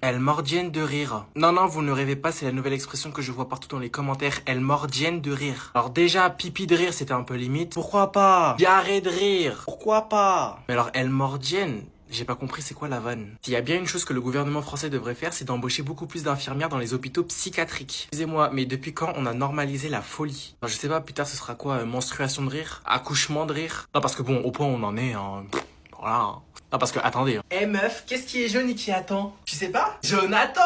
Elles mordiennent de rire. Non, non, vous ne rêvez pas, c'est la nouvelle expression que je vois partout dans les commentaires. Elles mordiennent de rire. Alors déjà, pipi de rire, c'était un peu limite. Pourquoi pas? Diarrhée de rire. Pourquoi pas? Mais alors, elles mordiennent. J'ai pas compris c'est quoi la vanne. S'il y a bien une chose que le gouvernement français devrait faire, c'est d'embaucher beaucoup plus d'infirmières dans les hôpitaux psychiatriques. Excusez-moi, mais depuis quand on a normalisé la folie? Alors, je sais pas, plus tard ce sera quoi? Menstruation de rire? Accouchement de rire? Non, parce que bon, au point où on en est, hein, voilà. Non, parce que, attendez. Eh meuf, qu'est-ce qui est jaune et qui attend? Tu sais pas? Jonathan!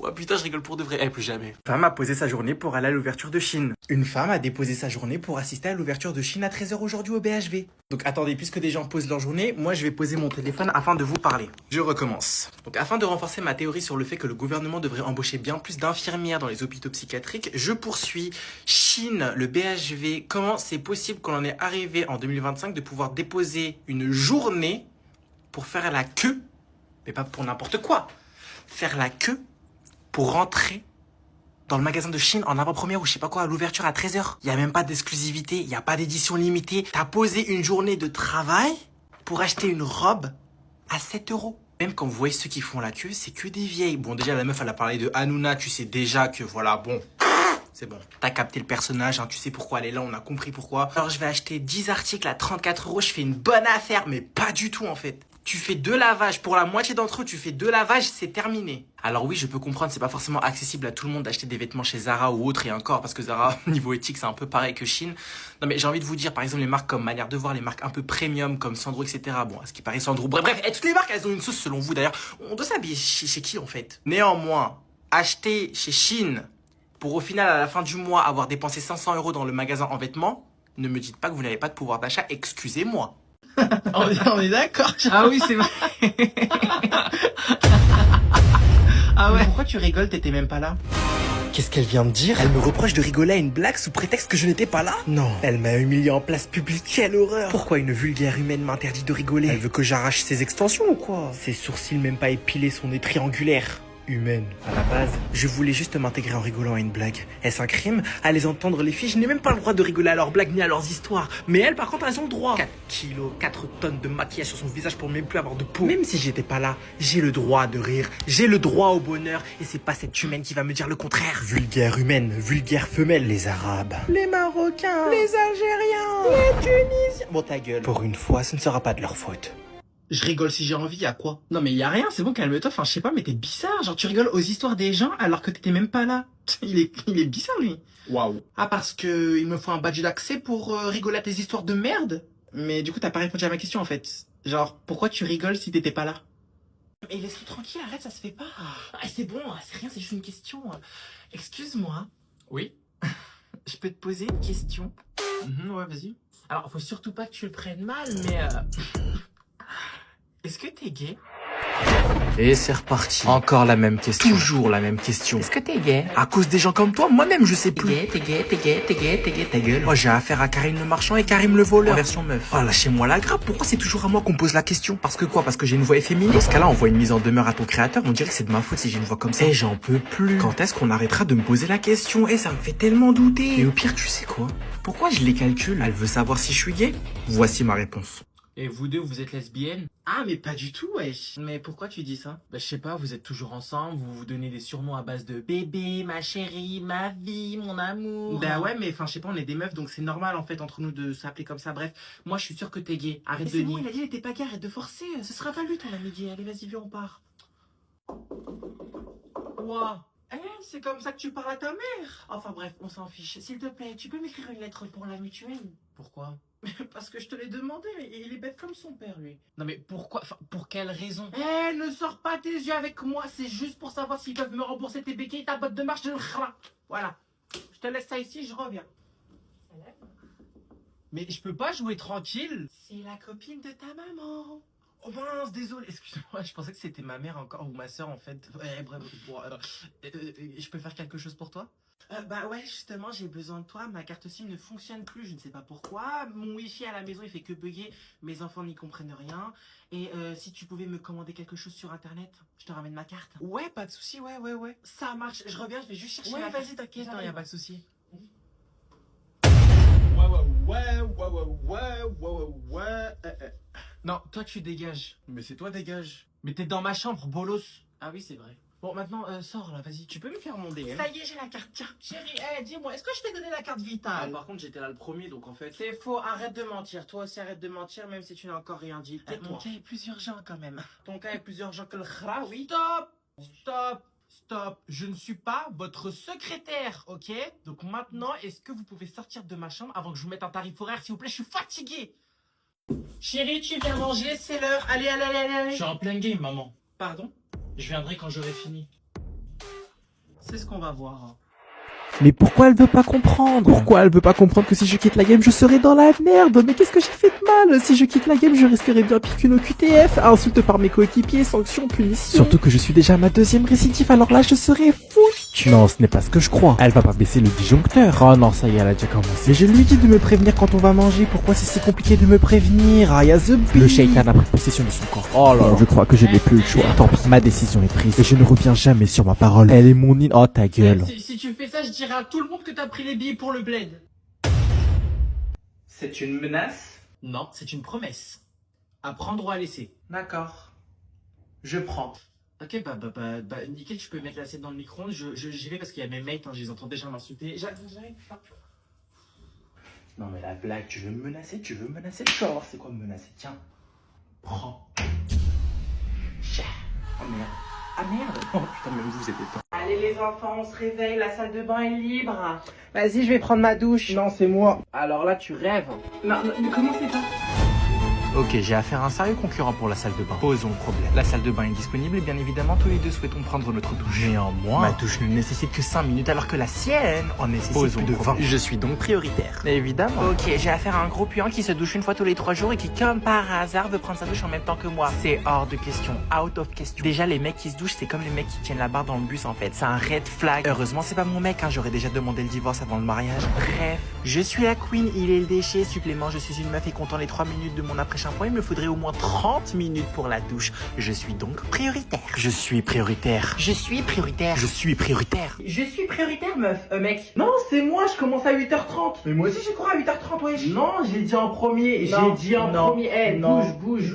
Oh putain, je rigole pour de vrai. Eh, plus jamais. Une femme a posé sa journée pour aller à l'ouverture de Chine. Une femme a déposé sa journée pour assister à l'ouverture de Chine à 13 h aujourd'hui au BHV. Donc attendez, puisque des gens posent leur journée, moi je vais poser mon téléphone afin de vous parler. Je recommence. Donc afin de renforcer ma théorie sur le fait que le gouvernement devrait embaucher bien plus d'infirmières dans les hôpitaux psychiatriques, je poursuis. Chine, le BHV, comment c'est possible qu'on en est arrivé en 2025 de pouvoir déposer une journée pour faire la queue, mais pas pour n'importe quoi, faire la queue pour rentrer dans le magasin de Chine en avant-première ou je sais pas quoi à l'ouverture à 13 h. Il y a même pas d'exclusivité, il y a pas d'édition limitée. T'as posé une journée de travail pour acheter une robe à 7 €. Même quand vous voyez ceux qui font la queue, c'est que des vieilles. Bon, déjà la meuf elle a parlé de Hanouna, tu sais déjà que voilà, bon, c'est bon. T'as capté le personnage, hein, tu sais pourquoi elle est là, on a compris pourquoi. Alors je vais acheter 10 articles à 34 €, je fais une bonne affaire, mais pas du tout en fait. Tu fais 2 lavages, pour la moitié d'entre eux, tu fais 2 lavages, c'est terminé. Alors oui, je peux comprendre, c'est pas forcément accessible à tout le monde d'acheter des vêtements chez Zara ou autre, et encore, parce que Zara, niveau éthique, c'est un peu pareil que Chine. Non mais j'ai envie de vous dire, par exemple, les marques comme Manière de Voir, les marques un peu premium, comme Sandro, etc. Bon, à ce qui paraît Sandro, bref, et toutes les marques, elles ont une sauce selon vous d'ailleurs. On doit s'habiller chez qui en fait? Néanmoins, acheter chez Chine, pour au final, à la fin du mois, avoir dépensé 500 € dans le magasin en vêtements, ne me dites pas que vous n'avez pas de pouvoir d'achat, excusez-moi. On est d'accord. Ah oui, c'est vrai. Ah ouais. Mais pourquoi tu rigoles? T'étais même pas là. Qu'est-ce qu'elle vient de dire? Elle me reproche de rigoler à une blague sous prétexte que je n'étais pas là? Non. Elle m'a humilié en place publique, quelle horreur! Pourquoi une vulgaire humaine m'interdit de rigoler? Elle veut que j'arrache ses extensions ou quoi? Ses sourcils même pas épilés sont nez triangulaires. Humaine. À la base, je voulais juste m'intégrer en rigolant à une blague. Est-ce un crime? À les entendre les filles, je n'ai même pas le droit de rigoler à leurs blagues ni à leurs histoires. Mais elles, par contre, elles ont le droit. 4 kilos, 4 tonnes de maquillage sur son visage pour même plus avoir de peau. Même si j'étais pas là, j'ai le droit de rire. J'ai le droit au bonheur. Et c'est pas cette humaine qui va me dire le contraire. Vulgaire humaine, vulgaire femelle, les Arabes, les Marocains, les Algériens, les Tunisiens. Bon, ta gueule. Pour une fois, ce ne sera pas de leur faute. Je rigole si j'ai envie, à quoi? Non mais y a rien, c'est bon, calme-toi, enfin je sais pas, mais t'es bizarre, genre tu rigoles aux histoires des gens alors que t'étais même pas là. Il est bizarre lui. Waouh. Ah parce que il me faut un badge d'accès pour rigoler à tes histoires de merde? Mais du coup t'as pas répondu à ma question en fait. Genre pourquoi tu rigoles si t'étais pas là? Mais laisse-le tranquille, arrête, ça se fait pas. Ah, c'est bon, c'est rien, c'est juste une question. Excuse-moi. Oui. Je peux te poser une question? Ouais, vas-y. Alors faut surtout pas que tu le prennes mal, mais est-ce que t'es gay? Et c'est reparti. Encore la même question. Toujours la même question. Est-ce que t'es gay? À cause des gens comme toi, moi-même je sais T'es plus. gay, t'es gay, t'es gay, t'es gay, t'es gay, ta gueule. Moi j'ai affaire à Karim le marchand et Karim le voleur. En version meuf. Oh lâchez-moi la grappe, pourquoi c'est toujours à moi qu'on pose la question? Parce que quoi? Parce que j'ai une voix efféminée? Dans ce cas-là, on voit une mise en demeure à ton créateur, on dirait que c'est de ma faute si j'ai une voix comme ça. Et j'en peux plus. Quand est-ce qu'on arrêtera de me poser la question? Et ça me fait tellement douter. Et au pire, tu sais quoi? Pourquoi je les calcule? Elle veut savoir si je suis gay? Voici ma réponse. Et vous deux, vous êtes lesbiennes? Ah, mais pas du tout, wesh. Mais pourquoi tu dis ça? Bah, je sais pas, vous êtes toujours ensemble, vous vous donnez des surnoms à base de bébé, ma chérie, ma vie, mon amour. Bah ouais, mais enfin, je sais pas, on est des meufs, donc c'est normal en fait entre nous de s'appeler comme ça. Bref, moi je suis sûr que t'es gay. Arrête de nier. C'est bon, il a dit, il était pas gay, arrête de forcer. Ce sera pas lui ton ami gay. Allez, vas-y, viens, on part. Ouah. Eh, c'est comme ça que tu parles à ta mère. Enfin bref, on s'en fiche. S'il te plaît, tu peux m'écrire une lettre pour la mutuelle? Pourquoi? Parce que je te l'ai demandé, et il est bête comme son père, lui. Non mais pourquoi? Enfin, pour quelle raison? Eh, ne sors pas tes yeux avec moi, c'est juste pour savoir s'ils peuvent me rembourser tes béquilles et ta botte de marche de... Voilà. Je te laisse ça ici, je reviens. Mais je peux pas jouer tranquille. C'est la copine de ta maman. Oh mince, désolé, excuse-moi, je pensais que c'était ma mère encore, ou ma soeur en fait. Ouais, bref, bon, je peux faire quelque chose pour toi? Bah ouais, justement, j'ai besoin de toi, ma carte SIM ne fonctionne plus, je ne sais pas pourquoi. Mon wifi à la maison, il fait que bugger, mes enfants n'y comprennent rien. Et si tu pouvais me commander quelque chose sur internet, je te ramène ma carte. Ouais, pas de souci, ouais. Ça marche, je reviens, je vais juste chercher la carte. Ouais, vas-y, t'inquiète, y a pas de souci. Non, toi tu dégages. Mais c'est toi, dégage. Mais t'es dans ma chambre, bolos. Ah oui, c'est vrai. Bon, maintenant, sors là, vas-y. Tu peux me faire mon DM? Ça y est, j'ai la carte. Tiens, chérie, dis-moi, est-ce que je t'ai donné la carte vitale? Par contre, j'étais là le premier, donc en fait... C'est faux, arrête de mentir. Toi aussi, arrête de mentir, même si tu n'as encore rien dit. Tais-toi. Mon cas est plus urgent quand même. Ton cas est plus urgent que le khra, oui. Stop! Stop! Stop! Je ne suis pas votre secrétaire, ok? Donc maintenant, est-ce que vous pouvez sortir de ma chambre avant que je vous mette un tarif horaire, s'il vous plaît? Je suis fatigué! Chérie, tu viens manger, c'est l'heure. Allez, allez, allez, allez. Je suis en plein game, maman. Pardon? Je viendrai quand j'aurai fini. C'est ce qu'on va voir. Mais pourquoi elle veut pas comprendre? Pourquoi elle veut pas comprendre que si je quitte la game, je serai dans la merde? Mais qu'est-ce que j'ai fait de mal? Si je quitte la game, je risquerais bien pire qu'une OQTF, insulte par mes coéquipiers, sanctions, punitions. Surtout que je suis déjà à ma deuxième récidive, alors là, je serais foutu. Non, ce n'est pas ce que je crois. Elle va pas baisser le disjoncteur. Oh non, ça y est, elle a déjà commencé. Mais je lui dis de me prévenir quand on va manger. Pourquoi c'est si compliqué de me prévenir? Ah, y'a the beat. Le shaitan a pris possession de son corps. Oh là, je crois que je n'ai plus le choix. Tant pis, ma décision est prise. Et je ne reviens jamais sur ma parole. Elle est mon Oh, ta gueule. Si tu fais ça, je dirai à tout le monde que t'as pris les billets pour le bled. C'est une menace? Non, c'est une promesse. À prendre ou à laisser. D'accord. Je prends. Ok, nickel, tu peux mettre l'assiette dans le micro-ondes. J'y vais parce qu'il y a mes mates, je les entends déjà m'insulter. J'arrive. Non mais la blague, tu veux me menacer? Tu veux me menacer? Je peux voir c'est quoi me menacer? Tiens. Prends. Oh merde. Ah merde. Oh putain, même vous êtes pas. Allez les enfants, on se réveille, la salle de bain est libre. Vas-y, je vais prendre ma douche. Non, c'est moi. Alors là, tu rêves. Non, mais comment c'est pas? Ok, j'ai affaire à un sérieux concurrent pour la salle de bain. Posons le problème. La salle de bain est disponible et bien évidemment tous les deux souhaitons prendre notre douche. Néanmoins, ma douche ne nécessite que 5 minutes alors que la sienne en nécessite plus de 20. Je suis donc prioritaire. Évidemment. Ok, j'ai affaire à un gros puant qui se douche une fois tous les 3 jours et qui comme par hasard veut prendre sa douche en même temps que moi. C'est hors de question, out of question. Déjà les mecs qui se douchent c'est comme les mecs qui tiennent la barre dans le bus en fait. C'est un red flag. Heureusement c'est pas mon mec, j'aurais déjà demandé le divorce avant le mariage. Bref, je suis la queen, il est le déchet. Supplément, je suis une meuf et comptant les 3 minutes de mon après-shampoing, il me faudrait au moins 30 minutes pour la douche. Je suis donc prioritaire. Je suis prioritaire. Je suis prioritaire. Je suis prioritaire. Je suis prioritaire, meuf. Mec. Non, c'est moi, je commence à 8h30. Mais moi aussi, j'ai couru à 8h30, wesh. Non, j'ai dit en premier. J'ai dit en premier. Eh, bouge. Non, bouge.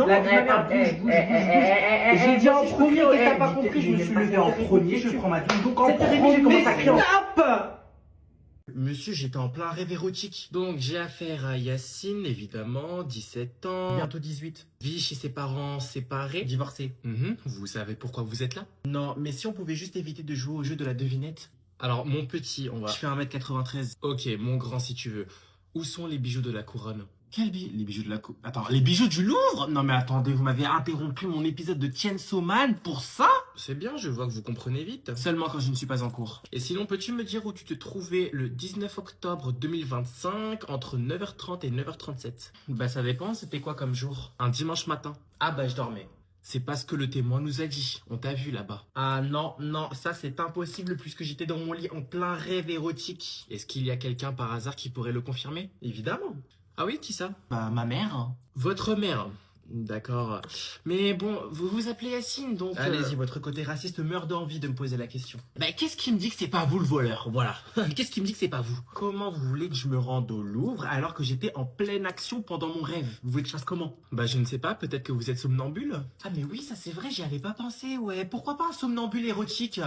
J'ai dit en premier. Qu'est-ce que t'as pas compris? Je me suis levé en premier. Je prends ma douche. Donc en premier, j'ai commencé à crier. Monsieur, j'étais en plein rêve érotique. Donc, j'ai affaire à Yacine, évidemment, 17 ans. Bientôt 18. Vit chez ses parents séparés. Divorcés. Vous savez pourquoi vous êtes là? Non, mais si on pouvait juste éviter de jouer au jeu de la devinette. Alors, mon petit, on va... Je fais 1m93. Ok, mon grand, si tu veux. Où sont les bijoux de la couronne? Quels bijoux? Les bijoux de la couronne. Attends, les bijoux du Louvre? Non mais attendez, vous m'avez interrompu mon épisode de Chainsaw Man pour ça? C'est bien, je vois que vous comprenez vite. Seulement quand je ne suis pas en cours. Et sinon, peux-tu me dire où tu te trouvais le 19 octobre 2025 entre 9h30 et 9h37? Bah ça dépend, c'était quoi comme jour? Un dimanche matin. Ah bah je dormais. C'est pas ce que le témoin nous a dit. On t'a vu là-bas. Ah non, ça c'est impossible puisque j'étais dans mon lit en plein rêve érotique. Est-ce qu'il y a quelqu'un par hasard qui pourrait le confirmer? Évidemment. Ah oui, qui ça? Bah ma mère. Votre mère? D'accord. Mais bon, vous vous appelez Yacine, donc... Allez-y, votre côté raciste meurt d'envie de me poser la question. Bah qu'est-ce qui me dit que c'est pas vous le voleur? Voilà. Qu'est-ce qui me dit que c'est pas vous? Comment vous voulez que je me rende au Louvre alors que j'étais en pleine action pendant mon rêve? Vous voulez que je fasse comment? Bah je ne sais pas, peut-être que vous êtes somnambule? Ah mais oui, ça c'est vrai, j'y avais pas pensé, ouais. Pourquoi pas un somnambule érotique?